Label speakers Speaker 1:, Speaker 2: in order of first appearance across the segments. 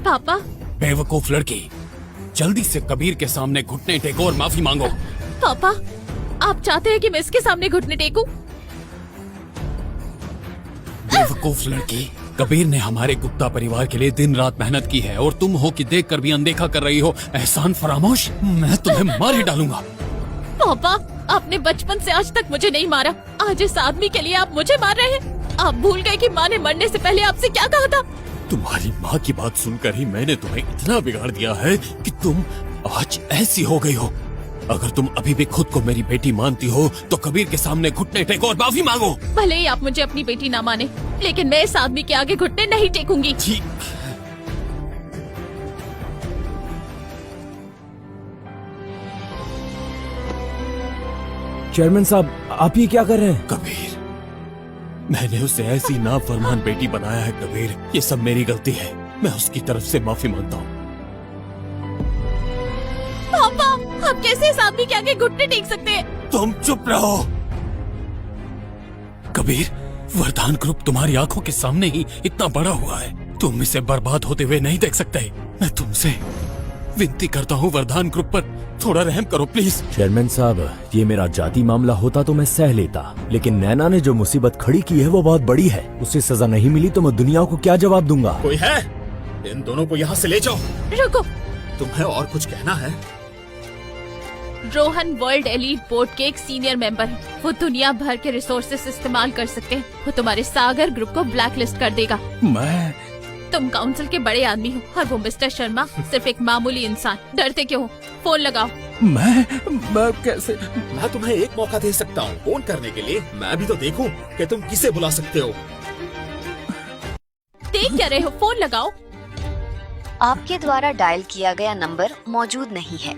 Speaker 1: पापा।
Speaker 2: बेवकूफ लड़की, जल्दी से कबीर के सामने घुटने टेको और माफी मांगो।
Speaker 1: पापा, आप चाहते हैं कि मैं इसके सामने घुटने टेकूं?
Speaker 2: बेवकूफ लड़की, कबीर ने हमारे गुप्ता परिवार के लिए दिन रात मेहनत की है और तुम हो कि देख कर भी अनदेखा कर रही हो। एहसान फरामोश, मैं तुम्हें मार ही डालूंगा।
Speaker 1: पापा, आपने बचपन से आज तक मुझे नहीं मारा, आज इस आदमी के लिए आप मुझे मार रहे हैं। आप भूल गए कि माँ ने मरने से पहले आपसे क्या कहा था?
Speaker 2: तुम्हारी माँ की बात सुनकर ही मैंने तुम्हें इतना बिगाड़ दिया है कि तुम आज ऐसी हो गई हो। अगर तुम अभी भी खुद को मेरी बेटी मानती हो तो कबीर के सामने घुटने टेको और माफी मांगो।
Speaker 1: भले ही आप मुझे अपनी बेटी ना माने, लेकिन मैं इस आदमी के आगे घुटने नहीं टेकूंगी।
Speaker 2: ठीक।
Speaker 3: चेयरमैन साहब, आप ये क्या कर रहे हैं?
Speaker 2: कबीर, मैंने उसे ऐसी नाफरमान बेटी बनाया है। कबीर, ये सब मेरी गलती है, मैं उसकी तरफ से माफी मांगता हूँ।
Speaker 1: पापा, आप कैसे इस आदमी के आगे घुटने टेक सकते हैं?
Speaker 2: तुम चुप रहो। कबीर, वरदान ग्रुप तुम्हारी आंखों के सामने ही इतना बड़ा हुआ है, तुम इसे बर्बाद होते हुए नहीं देख सकते। मैं तुमसे विनती करता हूँ, वरदान ग्रुप पर थोड़ा रहम करो प्लीज।
Speaker 3: चेयरमैन साहब, ये मेरा जाति मामला होता तो मैं सह लेता, लेकिन नैना ने जो मुसीबत खड़ी की है वो बहुत बड़ी है। उसे सजा नहीं मिली तो मैं दुनिया को क्या जवाब दूंगा?
Speaker 4: कोई है? इन दोनों को यहाँ से ले जाओ।
Speaker 1: रुको।
Speaker 4: तुम्हें और कुछ कहना है?
Speaker 1: रोहन वर्ल्ड एलीट बोर्ड के एक सीनियर मेंबर है। वो दुनिया भर के रिसोर्सेस इस्तेमाल कर सकते हैं। वो तुम्हारे सागर ग्रुप को ब्लैक लिस्ट कर देगा। तुम काउंसिल के बड़े आदमी हो और वो मिस्टर शर्मा सिर्फ एक मामूली इंसान। डरते क्यों हो? फोन लगाओ।
Speaker 3: मैं कैसे?
Speaker 4: मैं तुम्हें एक मौका दे सकता हूँ फोन करने के लिए। मैं भी तो देखूं कि तुम किसे बुला सकते हो।
Speaker 1: देख क्या रहे हो? फोन लगाओ।
Speaker 5: आपके द्वारा डायल किया गया नंबर मौजूद नहीं है।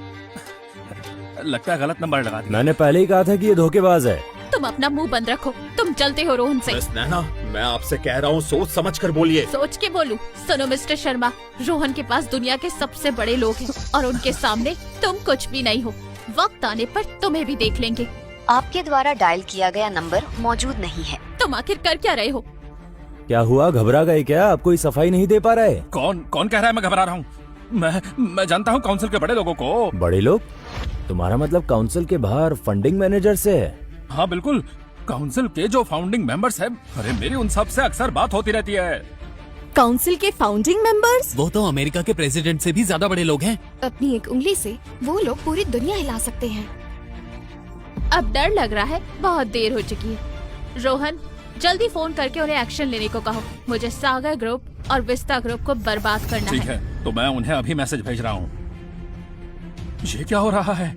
Speaker 6: लगता है गलत नंबर लगा दिया।
Speaker 3: मैंने पहले ही कहा था कि ये धोखेबाज है।
Speaker 1: तुम अपना मुंह बंद रखो। तुम चलते हो रोहन से।
Speaker 4: मिस नैना, मैं आपसे कह रहा हूँ सोच समझ कर बोलिए।
Speaker 1: सोच के बोलूं? सुनो मिस्टर शर्मा, रोहन के पास दुनिया के सबसे बड़े लोग हैं और उनके सामने तुम कुछ भी नहीं हो। वक्त आने पर तुम्हें भी देख लेंगे।
Speaker 5: आपके द्वारा डायल किया गया नंबर मौजूद नहीं है।
Speaker 1: तुम आखिर कर क्या रहे हो?
Speaker 3: क्या हुआ, घबरा गए क्या? आप कोई सफाई नहीं दे पा रहे?
Speaker 6: कौन कौन कह रहा है मैं घबरा रहा हूँ? मैं जानता हूँ काउंसिल के बड़े लोगों को।
Speaker 3: बड़े लोग? तुम्हारा मतलब काउंसिल के बाहर फंडिंग मैनेजर से है?
Speaker 6: हाँ बिल्कुल, काउंसिल के जो फाउंडिंग मेंबर्स हैं। अरे मेरी उन सब से अक्सर बात होती रहती है।
Speaker 7: काउंसिल के फाउंडिंग मेंबर्स?
Speaker 2: वो तो अमेरिका के प्रेसिडेंट से भी ज्यादा बड़े लोग हैं।
Speaker 7: अपनी एक उंगली से वो लोग पूरी दुनिया हिला सकते हैं।
Speaker 1: अब डर लग रहा है, बहुत देर हो चुकी है। रोहन, जल्दी फोन करके उन्हें एक्शन लेने को कहो। मुझे सागर ग्रुप और विस्ता ग्रुप को बर्बाद करना
Speaker 6: ठीक है, तो मैं उन्हें अभी मैसेज भेज रहा हूँ। ये क्या हो रहा है?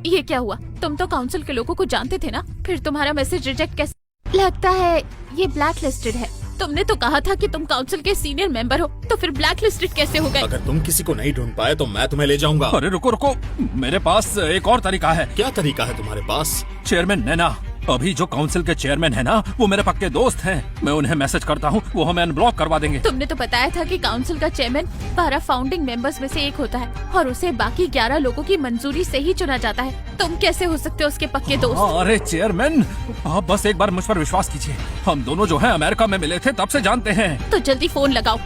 Speaker 1: ये क्या हुआ? तुम तो काउंसिल के लोगों को जानते थे ना, फिर तुम्हारा मैसेज रिजेक्ट कैसे? लगता है ये ब्लैक लिस्टेड है। तुमने तो कहा था कि तुम काउंसिल के सीनियर मेंबर हो, तो फिर ब्लैक लिस्टेड कैसे हो गए?
Speaker 4: अगर तुम किसी को नहीं ढूंढ पाए तो मैं तुम्हें ले जाऊंगा।
Speaker 6: अरे रुको रुको, मेरे पास एक और तरीका है।
Speaker 4: क्या तरीका है तुम्हारे पास?
Speaker 6: चेयरमैन नैना, अभी जो काउंसिल के चेयरमैन है ना, वो मेरे पक्के दोस्त हैं। मैं उन्हें मैसेज करता हूँ, वो हमें अनब्लॉक करवा देंगे।
Speaker 1: तुमने तो बताया था कि काउंसिल का चेयरमैन 12 फाउंडिंग मेंबर्स में से एक होता है और उसे बाकी 11 लोगों की मंजूरी से ही चुना जाता है। तुम कैसे हो सकते हो उसके पक्के दोस्त?
Speaker 6: अरे चेयरमैन, आप बस एक बार मुझ पर विश्वास कीजिए। हम दोनों जो हैं अमेरिका में मिले थे, तब से जानते हैं।
Speaker 1: तो जल्दी फोन लगाओ।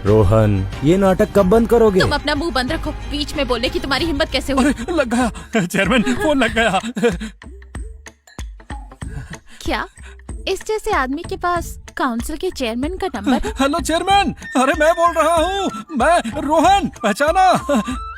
Speaker 3: रोहन, ये नाटक कब बंद करोगे?
Speaker 1: तुम अपना मुंह बंद रखो। बीच में बोलने की तुम्हारी हिम्मत कैसे हुई?
Speaker 6: अरे लग गया चेयरमैन, फोन लग गया।
Speaker 1: क्या इस जैसे आदमी के पास काउंसिल के चेयरमैन का नंबर?
Speaker 6: हेलो चेयरमैन, अरे मैं बोल रहा हूँ, मैं रोहन, पहचाना?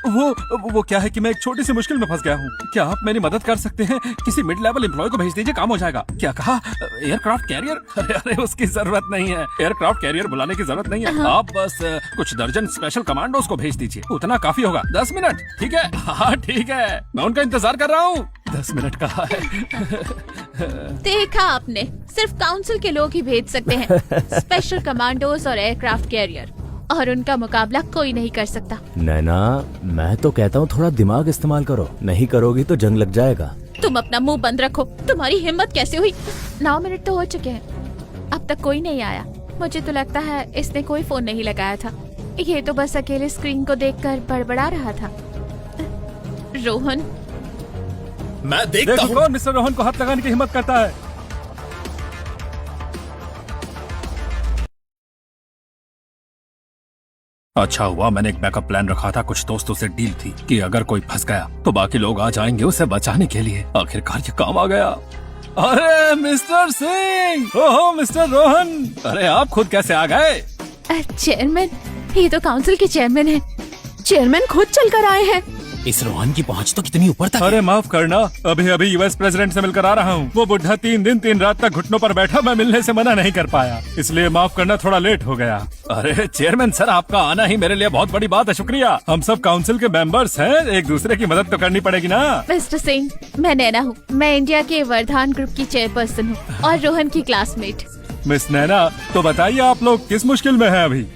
Speaker 6: वो क्या है कि मैं एक छोटी सी मुश्किल में फंस गया हूँ। क्या आप मेरी मदद कर सकते हैं? किसी मिड लेवल एम्प्लॉय को भेज दीजिए, काम हो जाएगा। क्या कहा? Aircraft carrier? अरे उसकी जरूरत नहीं है, एयरक्राफ्ट कैरियर बुलाने की जरूरत नहीं है। आप बस कुछ दर्जन स्पेशल कमांडोज को भेज दीजिए, उतना काफी होगा। 10 मिनट, ठीक है? हाँ ठीक है, मैं उनका इंतजार कर रहा हूँ। 10 मिनट कहा है।
Speaker 1: देखा आपने, सिर्फ काउंसिल के लोग ही भेज सकते हैं स्पेशल कमांडोज और एयरक्राफ्ट कैरियर, और उनका मुकाबला कोई नहीं कर सकता।
Speaker 3: नैना, मैं तो कहता हूँ थोड़ा दिमाग इस्तेमाल करो, नहीं करोगी तो जंग लग जाएगा।
Speaker 1: तुम अपना मुंह बंद रखो। तुम्हारी हिम्मत कैसे हुई? 9 मिनट तो हो चुके हैं, अब तक कोई नहीं आया। मुझे तो लगता है इसने कोई फोन नहीं लगाया था। ये तो बस अकेले स्क्रीन को देखकर बड़बड़ा रहा था। रोहन,
Speaker 4: मैं देखता हूँ
Speaker 6: कौन मिस्टर रोहन को हाथ लगाने की हिम्मत करता है। अच्छा हुआ मैंने एक बैकअप प्लान रखा था। कुछ दोस्तों से डील थी कि अगर कोई फंस गया तो बाकी लोग आ जाएंगे उसे बचाने के लिए। आखिरकार ये काम आ गया। अरे मिस्टर सिंह, ओहो मिस्टर रोहन, अरे आप खुद कैसे आ गए?
Speaker 1: चेयरमैन, ये तो काउंसिल के चेयरमैन है। चेयरमैन खुद चल कर आए हैं।
Speaker 2: इस रोहन की पहुंच तो कितनी ऊपर तक है।
Speaker 6: अरे माफ करना, अभी अभी यूएस प्रेसिडेंट से मिलकर आ रहा हूँ। वो बुढ़ा 3 दिन 3 रात तक घुटनों पर बैठा, मैं मिलने से मना नहीं कर पाया, इसलिए माफ करना, थोड़ा लेट हो गया। अरे चेयरमैन सर, आपका आना ही मेरे लिए बहुत बड़ी बात है, शुक्रिया। हम सब काउंसिल के मेंबर्स हैं, एक दूसरे की मदद तो करनी पड़ेगी ना।
Speaker 1: मिस्टर सिंह, मैं नैना हूँ। मैं इंडिया के वर्धान ग्रुप की चेयरपर्सन हूँ और रोहन की क्लासमेट।
Speaker 6: मिस नैना, तो बताइए आप लोग किस मुश्किल में हैं अभी?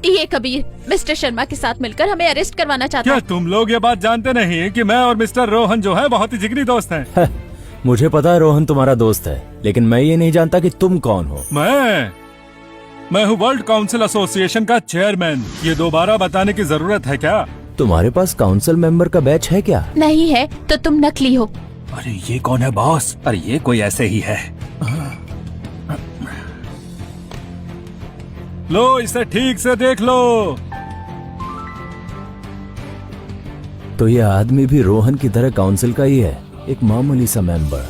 Speaker 1: ये कबीर मिस्टर शर्मा के साथ मिलकर हमें अरेस्ट करवाना चाहता
Speaker 6: क्या
Speaker 1: है।
Speaker 6: तुम लोग ये बात जानते नहीं कि मैं और मिस्टर रोहन जो है बहुत ही जिगरी दोस्त हैं?
Speaker 3: मुझे पता है रोहन तुम्हारा दोस्त है, लेकिन मैं ये नहीं जानता कि तुम कौन हो।
Speaker 6: मैं हूँ वर्ल्ड काउंसिल एसोसिएशन का चेयरमैन। ये दोबारा बताने की जरूरत है क्या?
Speaker 3: तुम्हारे पास काउंसिल मेंबर का बैच है क्या?
Speaker 1: नहीं है तो तुम नकली हो।
Speaker 6: अरे ये कौन है बॉस? अरे ये कोई ऐसे ही है। लो इसे ठीक से देख लो।
Speaker 3: तो ये आदमी भी रोहन की तरह काउंसिल का ही है, एक मामूली सा मेंबर,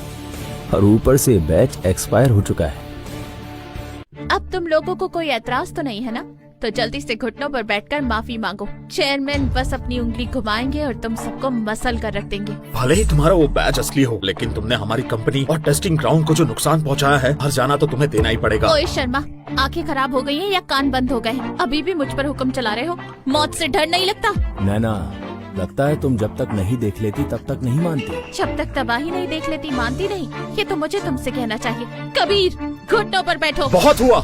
Speaker 3: और ऊपर से बैच एक्सपायर हो चुका है।
Speaker 1: अब तुम लोगों को कोई एतराज तो नहीं है ना? तो जल्दी से घुटनों पर बैठकर माफी मांगो। चेयरमैन बस अपनी उंगली घुमाएंगे और तुम सबको मसल कर रख देंगे।
Speaker 4: भले ही तुम्हारा वो बैच असली हो, लेकिन तुमने हमारी कंपनी और टेस्टिंग ग्राउंड को जो नुकसान पहुंचाया है, हर जाना तो तुम्हें देना ही पड़ेगा।
Speaker 1: ओए शर्मा, आंखें खराब हो गई हैं या कान बंद हो गए हैं? अभी भी मुझ पर हुक्म चला रहे हो? मौत से डर नहीं लगता?
Speaker 3: नैना, लगता है तुम जब तक नहीं देख लेती तब तक नहीं मानती।
Speaker 1: जब तक तबाही नहीं देख लेती मानती नहीं, ये तो मुझे तुमसे कहना चाहिए। कबीर, घुटनों पर बैठो।
Speaker 4: बहुत हुआ।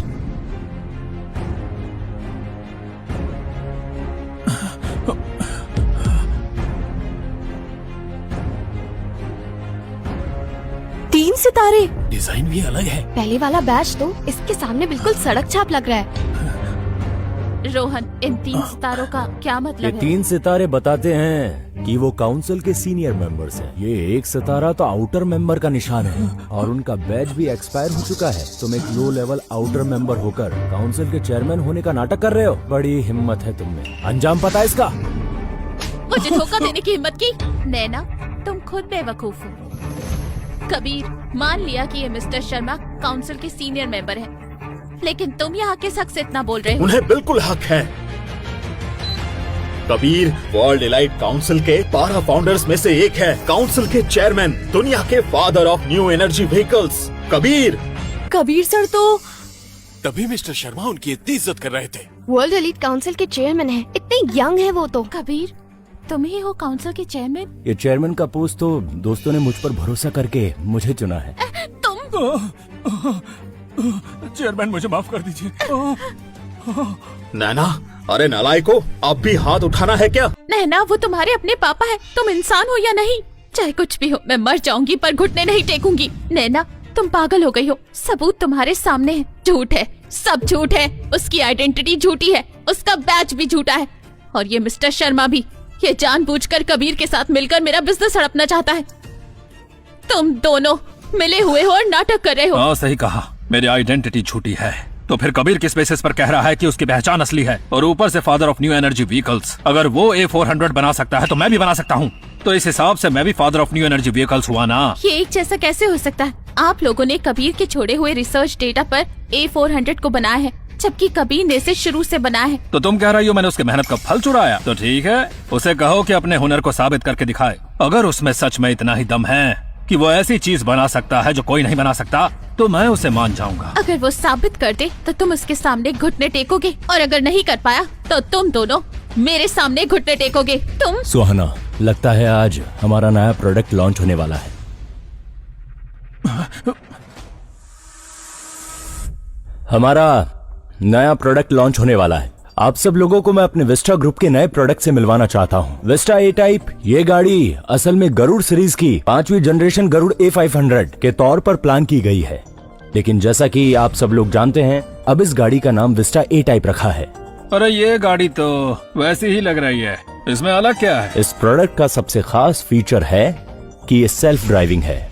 Speaker 7: तीन सितारे।
Speaker 2: डिजाइन भी अलग है।
Speaker 7: पहले वाला बैच तो इसके सामने बिल्कुल सड़क छाप लग रहा है।
Speaker 1: रोहन, इन 3 सितारों का क्या
Speaker 3: ये
Speaker 1: मतलब है?
Speaker 3: 3 सितारे बताते हैं कि वो काउंसिल के सीनियर मेंबर्स हैं। ये 1 सितारा तो आउटर मेंबर का निशान है और उनका बैच भी एक्सपायर हो चुका है। तुम एक लो लेवल आउटर मेंबर होकर काउंसिल के चेयरमैन होने का नाटक कर रहे हो। बड़ी हिम्मत है तुममें, अंजाम पता है इसका?
Speaker 1: मुझे धोखा देने की हिम्मत की? नैना, तुम खुद बेवकूफ हो। कबीर, मान लिया कि ये मिस्टर शर्मा काउंसिल के सीनियर मेंबर हैं, लेकिन तुम यहाँ किस हक से इतना बोल रहे हो?
Speaker 4: उन्हें बिल्कुल हक है। कबीर वर्ल्ड एलाइट काउंसिल के 12 फाउंडर्स में से एक है। काउंसिल के चेयरमैन, दुनिया के father of new energy vehicles.
Speaker 7: Kabir sir तो
Speaker 2: तभी मिस्टर शर्मा उनकी इतनी इज्जत कर रहे थे।
Speaker 7: वर्ल्ड एलीट काउंसिल के चेयरमैन है, इतने यंग है वो तो।
Speaker 1: कबीर, तुम ही हो काउंसिल के चेयरमैन?
Speaker 3: ये चेयरमैन का पोस्ट तो दोस्तों ने मुझ पर भरोसा करके मुझे चुना है।
Speaker 1: तुम
Speaker 6: चेयरमैन मुझे माफ कर दीजिए।
Speaker 4: नैना, अरे नालायको, अब भी हाथ उठाना है क्या?
Speaker 1: नैना, वो तुम्हारे अपने पापा है। तुम इंसान हो या नहीं? चाहे कुछ भी हो, मैं मर जाऊंगी पर घुटने नहीं टेकूंगी। नैना, तुम पागल हो गई हो। सबूत तुम्हारे सामने है। झूठ है, सब झूठ है। उसकी आइडेंटिटी झूठी है, उसका बैच भी झूठा है, और ये मिस्टर शर्मा भी ये जानबूझकर कबीर के साथ मिलकर मेरा बिजनेस हड़पना चाहता है। तुम दोनों मिले हुए हो और नाटक कर रहे हो।
Speaker 6: हाँ सही कहा, मेरी आइडेंटिटी झूठी है। तो फिर कबीर किस बेसिस पर कह रहा है कि उसकी पहचान असली है? और ऊपर से father of new energy vehicles. अगर वो A400 बना सकता है तो मैं भी बना सकता हूँ। तो इस हिसाब से मैं भी father of new energy vehicles हुआ ना।
Speaker 1: ये एक जैसा कैसे हो सकता है? आप लोगों ने कबीर के छोड़े हुए रिसर्च डेटा पर A400 को बनाया है, जबकि कबीर ने इसे शुरू से बनाया है।
Speaker 6: तो तुम कह रही हो मैंने उसके मेहनत का फल चुराया? तो ठीक है, उसे कहो कि अपने हुनर को साबित करके दिखाए। अगर उसमें सच में इतना ही दम है कि वो ऐसी चीज बना सकता है जो कोई नहीं बना सकता, तो मैं उसे मान जाऊंगा।
Speaker 1: अगर वो साबित कर दे तो तुम उसके सामने घुटने टेकोगे, और अगर नहीं कर पाया तो तुम दोनों मेरे सामने घुटने टेकोगे। तुम
Speaker 3: सुहाना, लगता है आज हमारा नया प्रोडक्ट लॉन्च होने वाला है। हमारा नया प्रोडक्ट लॉन्च होने वाला है। आप सब लोगों को मैं अपने विस्टा ग्रुप के नए प्रोडक्ट से मिलवाना चाहता हूँ। विस्टा A टाइप, ये गाड़ी असल में गरुड़ सीरीज की 5वीं जनरेशन गरुड़ A500 के तौर पर प्लान की गई है, लेकिन जैसा कि आप सब लोग जानते हैं, अब इस गाड़ी का नाम विस्टा A टाइप रखा है।
Speaker 6: अरे ये गाड़ी तो वैसी ही लग रही है, इसमें अलग क्या है?
Speaker 3: इस प्रोडक्ट का सबसे खास फीचर है कि ये सेल्फ ड्राइविंग है।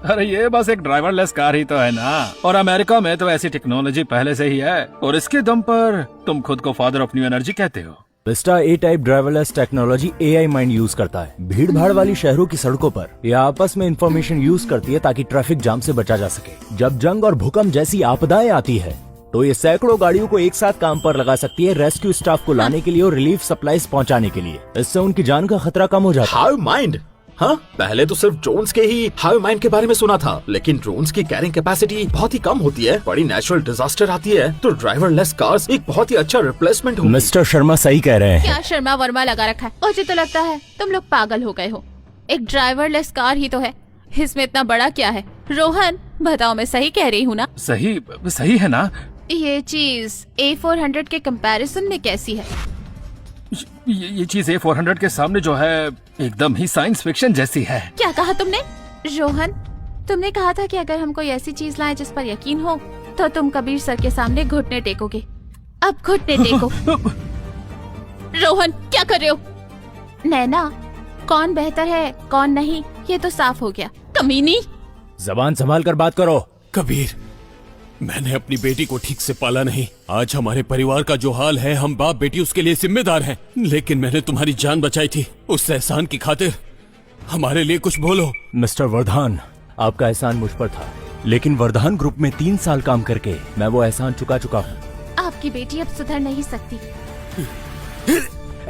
Speaker 6: अरे ये बस एक ड्राइवरलेस कार ही तो है ना, और अमेरिका में तो ऐसी टेक्नोलॉजी पहले से ही है, और इसके दम पर तुम खुद को फादर ऑफ न्यू एनर्जी कहते हो।
Speaker 3: Vista A type driverless technology AI mind use करता है। भीड़ भाड़ वाली शहरों की सड़कों पर यह आपस में इंफॉर्मेशन यूज करती है ताकि ट्रैफिक जाम से बचा जा सके। जब जंग और भूकंप जैसी आपदाएं आती है तो ये सैकड़ों गाड़ियों को एक साथ काम पर लगा सकती है, रेस्क्यू स्टाफ को लाने के लिए और रिलीफ सप्लाईज पहुंचाने के लिए। इससे उनकी जान का खतरा कम हो जाता है।
Speaker 4: Hive mind? हाँ, पहले तो सिर्फ ड्रोन्स के ही हाइव माइंड के बारे में सुना था, लेकिन ड्रोन्स की कैरिंग कैपेसिटी बहुत ही कम होती है। बड़ी नेचुरल डिजास्टर आती है तो ड्राइवरलेस कार्स एक बहुत ही अच्छा रिप्लेसमेंट होगी।
Speaker 3: मिस्टर शर्मा सही कह रहे हैं।
Speaker 1: क्या शर्मा वर्मा लगा रखा है? मुझे तो लगता है तुम लोग पागल हो गए हो। एक ड्राइवरलेस कार ही तो है, इसमें इतना बड़ा क्या है? रोहन बताओ, मैं सही कह रही हूँ ना?
Speaker 6: सही है ना?
Speaker 1: ये चीज A400 के कंपैरिजन में कैसी है?
Speaker 6: ये चीज A400 के सामने जो है एकदम ही साइंस फिक्शन जैसी है।
Speaker 1: क्या कहा तुमने? रोहन, तुमने कहा था कि अगर हम कोई ऐसी चीज लाएं जिस पर यकीन हो तो तुम कबीर सर के सामने घुटने टेकोगे। अब घुटने टेको। रोहन क्या कर रहे हो? नैना, कौन बेहतर है कौन नहीं ये तो साफ हो गया। कमीनी,
Speaker 3: जबान संभाल कर बात करो।
Speaker 2: कबीर, मैंने अपनी बेटी को ठीक से पाला नहीं। आज हमारे परिवार का जो हाल है, हम बाप बेटी उसके लिए जिम्मेदार हैं। लेकिन मैंने तुम्हारी जान बचाई थी, उस एहसान की खातिर हमारे लिए कुछ बोलो।
Speaker 3: मिस्टर वर्धान, आपका एहसान मुझ पर था, लेकिन वर्धान ग्रुप में 3 साल काम करके मैं वो एहसान चुका चुका हूँ।
Speaker 1: आपकी बेटी अब सुधर नहीं सकती।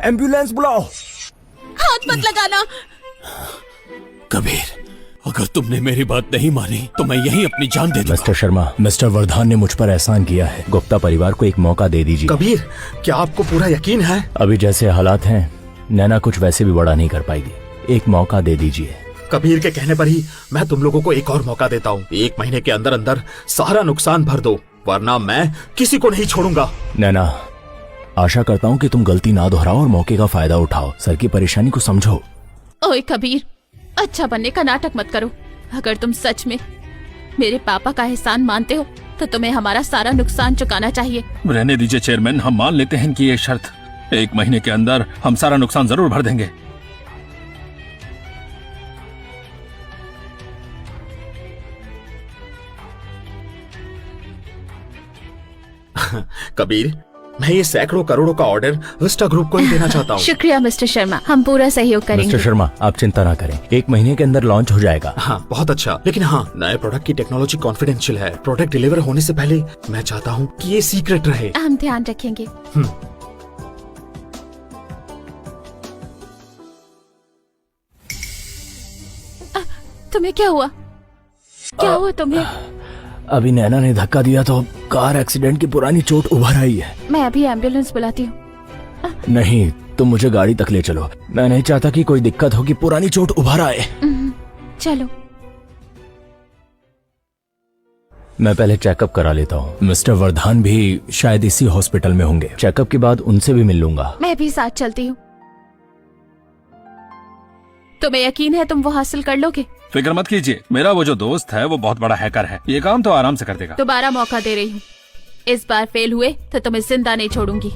Speaker 3: एम्बुलेंस बुलाओ।
Speaker 1: हाथ मत लगाना।
Speaker 2: कबीर, अगर तुमने मेरी बात नहीं मानी तो मैं यहीं अपनी जान दे दूंगा।
Speaker 3: मिस्टर शर्मा, मिस्टर वर्धान ने मुझ पर एहसान किया है। गुप्ता परिवार को एक मौका दे दीजिए।
Speaker 4: कबीर, क्या आपको पूरा यकीन है?
Speaker 3: अभी जैसे हालात हैं, नैना कुछ वैसे भी बड़ा नहीं कर पाएगी। एक मौका दे दीजिए।
Speaker 4: कबीर के कहने पर ही मैं तुम लोगों को एक और मौका देता हूँ। 1 महीने के अंदर अंदर सारा नुकसान भर दो, वरना मैं किसी को नहीं छोड़ूंगा।
Speaker 3: नैना, आशा करता हूँ कि तुम गलती ना दोहराओ और मौके का फायदा उठाओ। सर की परेशानी को समझो।
Speaker 1: ओए कबीर, अच्छा बनने का नाटक मत करो। अगर तुम सच में मेरे पापा का एहसान मानते हो तो तुम्हें हमारा सारा नुकसान चुकाना चाहिए।
Speaker 6: रहने दीजिए चेयरमैन, हम मान लेते हैं कि ये शर्त। 1 महीने के अंदर हम सारा नुकसान जरूर भर देंगे।
Speaker 4: कबीर, मैं ये सैकड़ों करोड़ों का ऑर्डर विस्टा ग्रुप को ही देना चाहता हूँ।
Speaker 1: शुक्रिया मिस्टर शर्मा, हम पूरा सहयोग करेंगे।
Speaker 3: मिस्टर शर्मा, आप चिंता ना करें, 1 महीने के अंदर लॉन्च हो जाएगा।
Speaker 4: हाँ, बहुत अच्छा। लेकिन हाँ, नए प्रोडक्ट की टेक्नोलॉजी कॉन्फिडेंशियल है। प्रोडक्ट डिलीवर होने से पहले मैं चाहता हूँ कि ये सीक्रेट रहे।
Speaker 1: हम ध्यान रखेंगे। तुम्हें क्या हुआ? क्या हुआ तुम्हें?
Speaker 3: अभी नैना ने धक्का दिया तो कार एक्सीडेंट की पुरानी चोट उभर आई है।
Speaker 1: मैं अभी एम्बुलेंस बुलाती हूँ।
Speaker 3: नहीं, तुम मुझे गाड़ी तक ले चलो। मैं नहीं चाहता कि कोई दिक्कत हो कि पुरानी चोट उभर आए।
Speaker 1: चलो।
Speaker 3: मैं पहले चेकअप करा लेता हूँ। मिस्टर वर्धान भी शायद इसी हॉस्पिटल में होंगे। चेकअप के बाद उनसे भी मिल लूंगा।
Speaker 1: मैं भी साथ चलती हूँ। तुम्हें यकीन है तुम वो हासिल कर लोगे?
Speaker 6: फिक्र मत कीजिए, मेरा वो जो दोस्त है वो बहुत बड़ा हैकर है, ये काम तो आराम से कर देगा।
Speaker 1: दोबारा मौका दे रही हूँ, इस बार फेल हुए तो तुम्हें जिंदा नहीं छोड़ूंगी।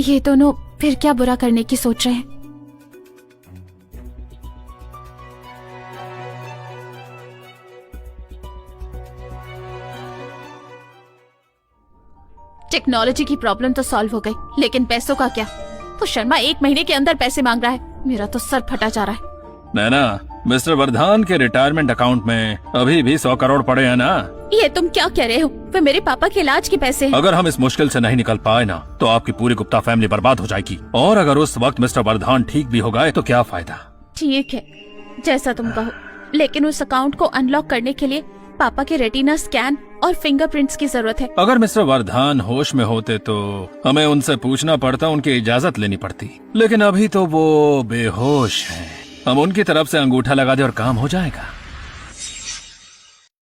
Speaker 1: ये दोनों फिर क्या बुरा करने की सोच रहे हैं? टेक्नोलॉजी की प्रॉब्लम तो सॉल्व हो गई, लेकिन पैसों का क्या? तो शर्मा 1 महीने के अंदर पैसे मांग रहा है। मेरा तो सर फटा जा रहा है।
Speaker 6: नैना, मिस्टर वर्धान के रिटायरमेंट अकाउंट में अभी भी 100 करोड़ पड़े हैं ना?
Speaker 1: ये तुम क्या कह रहे हो? वे मेरे पापा के इलाज के पैसे हैं।
Speaker 6: अगर हम इस मुश्किल से नहीं निकल पाए ना तो आपकी पूरी गुप्ता फैमिली बर्बाद हो जाएगी। और अगर उस वक्त मिस्टर वर्धान ठीक भी हो गए तो क्या फायदा?
Speaker 1: ठीक है, जैसा तुम कहो, लेकिन उस अकाउंट को अनलॉक करने के लिए पापा के रेटिना स्कैन और फिंगरप्रिंट्स की जरूरत है।
Speaker 6: अगर मिस्टर वर्धान होश में होते तो हमें उनसे पूछना पड़ता, उनकी इजाजत लेनी पड़ती। लेकिन अभी तो वो बेहोश हैं। हम उनकी तरफ से अंगूठा लगा दे और काम हो जाएगा।